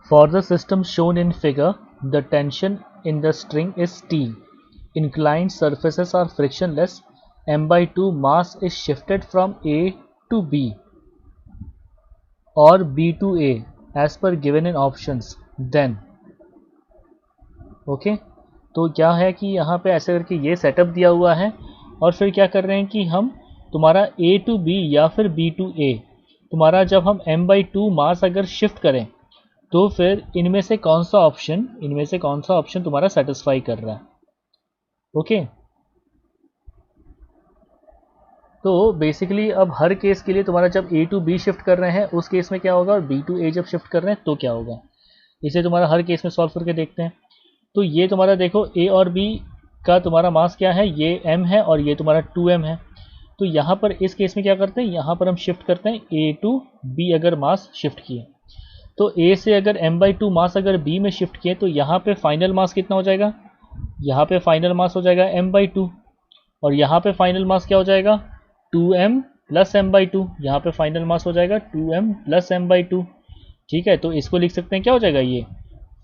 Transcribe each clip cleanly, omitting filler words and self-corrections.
For the system shown in figure, the tension in the string is T. Inclined surfaces are frictionless. m/2 mass is shifted from A to B or B to A as per given in options. Then okay तो क्या है कि यहाँ पे ऐसे करके ये setup दिया हुआ है और फिर क्या कर रहे हैं कि हम तुम्हारा A to B या फिर B to A, तुम्हारा जब हम m/2 मास अगर शिफ्ट करें तो फिर इनमें से कौन सा ऑप्शन तुम्हारा सेटिस्फाई कर रहा है। ओके तो बेसिकली अब हर केस के लिए तुम्हारा जब A to B शिफ्ट कर रहे हैं उस केस में क्या होगा और B to A जब शिफ्ट कर रहे हैं तो क्या होगा, इसे तुम्हारा हर केस में सॉल्व करके देखते हैं। तो ये तुम्हारा देखो A और B का तुम्हारा मास क्या है, ये m है और ये तुम्हारा 2m है। तो यहाँ पर इस केस में क्या करते हैं, यहाँ पर हम शिफ्ट करते हैं A to B। अगर मास शिफ्ट किए तो A से अगर m/2 मास अगर B में शिफ्ट किए तो यहाँ पे फाइनल मास कितना हो जाएगा, यहाँ पे फाइनल मास हो जाएगा m/2 और यहाँ पे फाइनल मास क्या हो जाएगा 2m प्लस m/2। यहाँ पे फाइनल मास हो जाएगा 2m प्लस m/2। ठीक है, तो इसको लिख सकते हैं क्या हो जाएगा, ये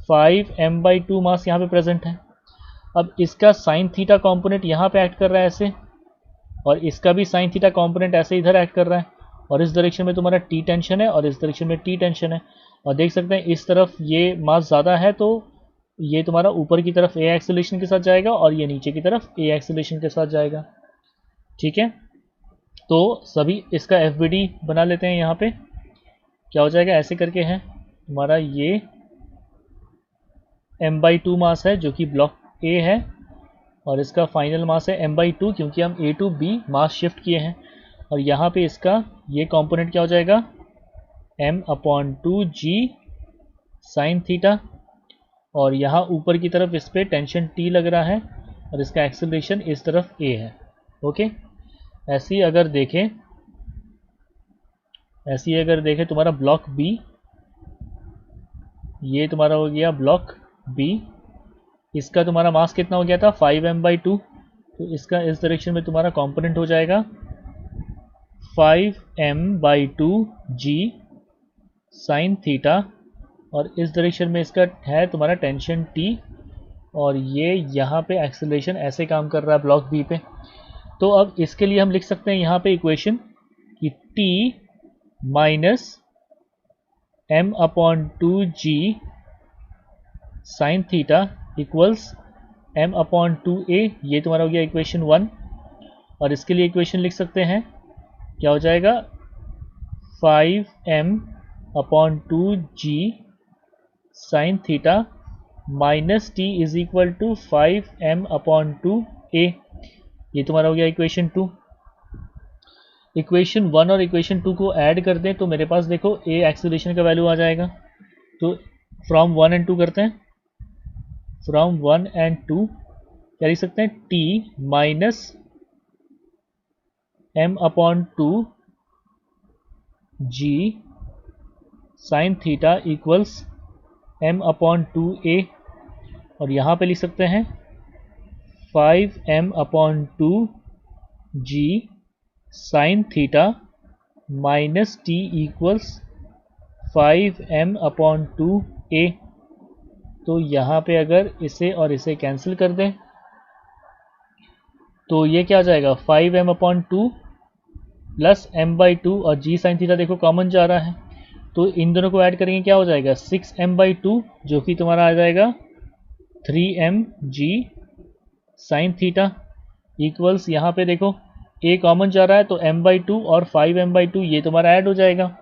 5m/2 मास यहाँ पे प्रेजेंट है। अब इसका साइन थीटा कॉम्पोनेंट यहाँ पे एक्ट कर रहा है ऐसे, और इसका भी साइन थीटा कॉम्पोनेंट ऐसे इधर एक्ट कर रहा है, और इस डायरेक्शन में तुम्हारा टी टेंशन है और इस डायरेक्शन में टी टेंशन है। और देख सकते हैं इस तरफ ये मास ज़्यादा है तो ये तुम्हारा ऊपर की तरफ ए एक्सेलरेशन के साथ जाएगा और ये नीचे की तरफ ए एक्सेलरेशन के साथ जाएगा। ठीक है, तो सभी इसका FBD बना लेते हैं। यहाँ पे क्या हो जाएगा, ऐसे करके है तुम्हारा ये m/2 मास है जो कि ब्लॉक A है और इसका फाइनल मास है m/2 क्योंकि हम A to B mass shift किए हैं। और यहाँ पे इसका ये कंपोनेंट क्या हो जाएगा m/2g साइन थीटा, और यहाँ ऊपर की तरफ इस पर टेंशन T लग रहा है और इसका एक्सेलरेशन इस तरफ A है। ओके, ऐसे ही अगर देखें तुम्हारा ब्लॉक B, ये तुम्हारा हो गया ब्लॉक B, इसका तुम्हारा मास कितना हो गया था 5m/2, तो इसका इस डायरेक्शन में तुम्हारा कंपोनेंट हो जाएगा 5m/2g साइन थीटा, और इस डायरेक्शन में इसका है तुम्हारा टेंशन T, और ये यहाँ पे एक्सेलरेशन ऐसे काम कर रहा है ब्लॉक B पे। तो अब इसके लिए हम लिख सकते हैं यहाँ पे इक्वेशन कि T minus m/2g sine theta equals m/2a, ये तुम्हारा हो गया इक्वेशन 1। और इसके लिए इक्वेशन लिख सकते हैं क्या हो जाएगा 5m/2g sine theta minus t is equal to 5m/2a, ये तुम्हारा हो गया इक्वेशन 2। इक्वेशन 1 और इक्वेशन 2 को ऐड कर दें तो मेरे पास देखो a एक्सेलरेशन का वैल्यू आ जाएगा। तो फ्रॉम 1 एंड 2 करते हैं, फ्रॉम 1 एंड 2 क्या लिख सकते हैं t minus m/2g sine theta equals m/2a, और यहाँ पे लिख सकते हैं 5m/2g sine theta minus t equals 5m/2a। तो यहाँ पे अगर इसे और इसे कैंसिल कर दें तो ये क्या आ जाएगा 5m/2 प्लस m/2 और g साइन थीटा देखो कॉमन जा रहा है, तो इन दोनों को ऐड करेंगे क्या हो जाएगा 6m/2 जो कि तुम्हारा आ जाएगा 3mg साइन थीटा इक्वल्स, यहाँ पे देखो a कॉमन जा रहा है तो m/2 और 5m/2 ये तुम्हारा ऐड हो जाएगा।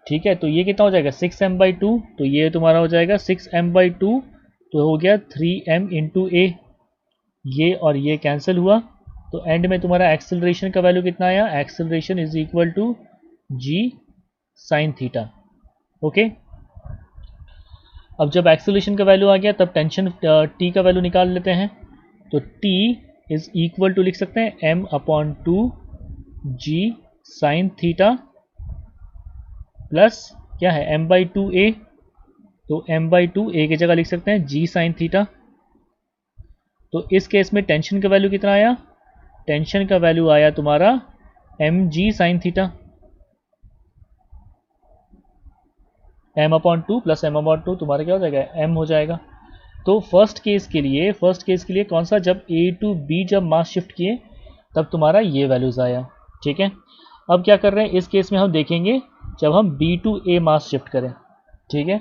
ठीक है, तो ये कितना हो जाएगा 6m/2, तो ये तुम्हारा हो जाएगा 6m/2, तो हो गया 3m इंटू a, ये और ये कैंसिल हुआ, तो एंड में तुम्हारा एक्सेलरेशन का वैल्यू कितना आया, acceleration is equal to g sine theta. Okay, अब जब एक्सेलरेशन का वैल्यू आ गया तब टेंशन t का वैल्यू निकाल लेते हैं। तो t इज इक्वल टू लिख सकते हैं m/2g साइन थीटा प्लस क्या है m/2a, तो m/2a की जगह लिख सकते हैं g साइन थीटा। तो इस केस में टेंशन का वैल्यू कितना आया, टेंशन का वैल्यू आया तुम्हारा mg sine theta, m/2 plus m/2 तुम्हारा क्या हो जाएगा, m हो जाएगा। तो फर्स्ट केस के लिए कौन सा, जब A टू B जब मास शिफ्ट किए तब तुम्हारा ये वैल्यूज़ आया, ठीक है। अब क्या कर रहे हैं इस केस में, हम देखेंगे जब हम B to A mass shift करें, ठीक है।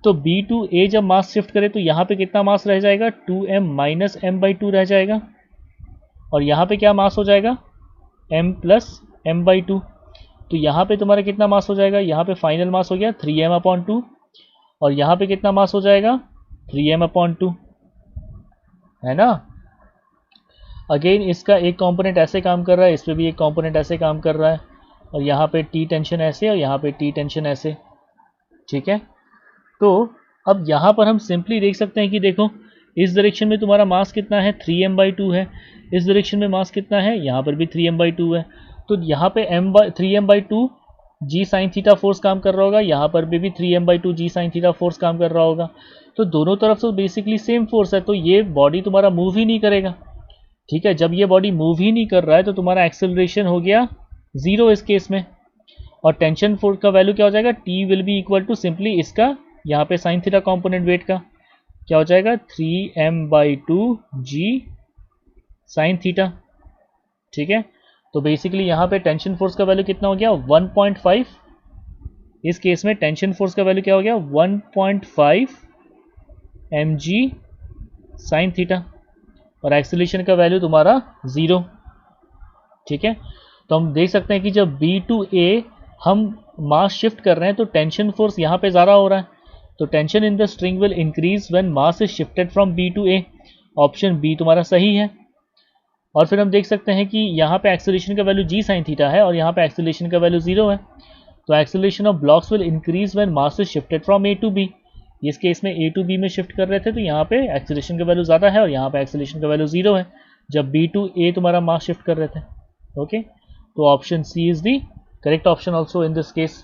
तो B टू A जब मास शिफ्ट करें तो यहाँ पे कितना मास रह जाएगा, 2m माइनस m/2 रह जाएगा, और यहाँ पे क्या मास हो जाएगा, m प्लस m/2। तो यहाँ पे तुम्हारा कितना मास हो जाएगा, यहाँ पे फाइनल मास हो गया 3m/2, और यहाँ पे कितना मास हो जाएगा, 3m/2, है ना। अगेन इसका एक कंपोनेंट ऐसे काम कर रहा है, इस पे भी एक कंपोनेंट ऐसे काम कर रहा है, और यहाँ पे T टेंशन ऐसे और यहाँ पे T टेंशन ऐसे, ठीक है। तो अब यहाँ पर हम सिंपली देख सकते हैं कि देखो इस डायरेक्शन में तुम्हारा मास कितना है, 3m/2 है, इस डायरेक्शन में मास कितना है, यहाँ पर भी 3m/2 है। तो यहाँ पे 3m/2 जी साइन थीटा फोर्स काम कर रहा होगा, यहाँ पर भी 3m/2 जी साइन थीटा फोर्स काम कर रहा होगा। तो दोनों तरफ से बेसिकली सेम फोर्स है, तो ये बॉडी तुम्हारा मूव ही नहीं करेगा, ठीक है। जब ये बॉडी मूव ही नहीं कर रहा है तो तुम्हारा एक्सेलरेशन हो गया 0 इस केस में, और टेंशन फोर्स का वैल्यू क्या हो जाएगा, T will be equal to simply इसका यहाँ पे साइन थीटा कॉम्पोनेंट वेट का क्या हो जाएगा, 3m/2 जी साइन थीटा, ठीक है। तो बेसिकली यहाँ पे टेंशन फोर्स का वैल्यू कितना हो गया, 1.5। इस केस में टेंशन फोर्स का वैल्यू क्या हो गया, 1.5 mg साइन थीटा, और एक्सेलरेशन का वैल्यू तुम्हारा 0, ठीक है। तो हम देख सकते हैं कि जब B टू A हम मास शिफ्ट कर रहे हैं तो टेंशन फोर्स यहाँ पे ज़्यादा हो रहा है, तो tension in the string will increase when mass is shifted from B to A। Option B तुम्हारा सही है। और फिर हम देख सकते हैं कि यहाँ पे एक्सेलरेशन का वैल्यू जी साइन थीटा है और यहाँ पे एक्सेलरेशन का वैल्यू 0 है, तो acceleration of blocks will increase when mass is shifted from A to B। इस केस में A टू B में शिफ्ट कर रहे थे तो यहाँ पे एक्सेलरेशन का वैल्यू ज़्यादा है और यहाँ पे एक्सेलरेशन का वैल्यू 0 है जब B टू A तुम्हारा मास शिफ्ट कर रहे थे, ओके। तो option C is the correct option also in this case.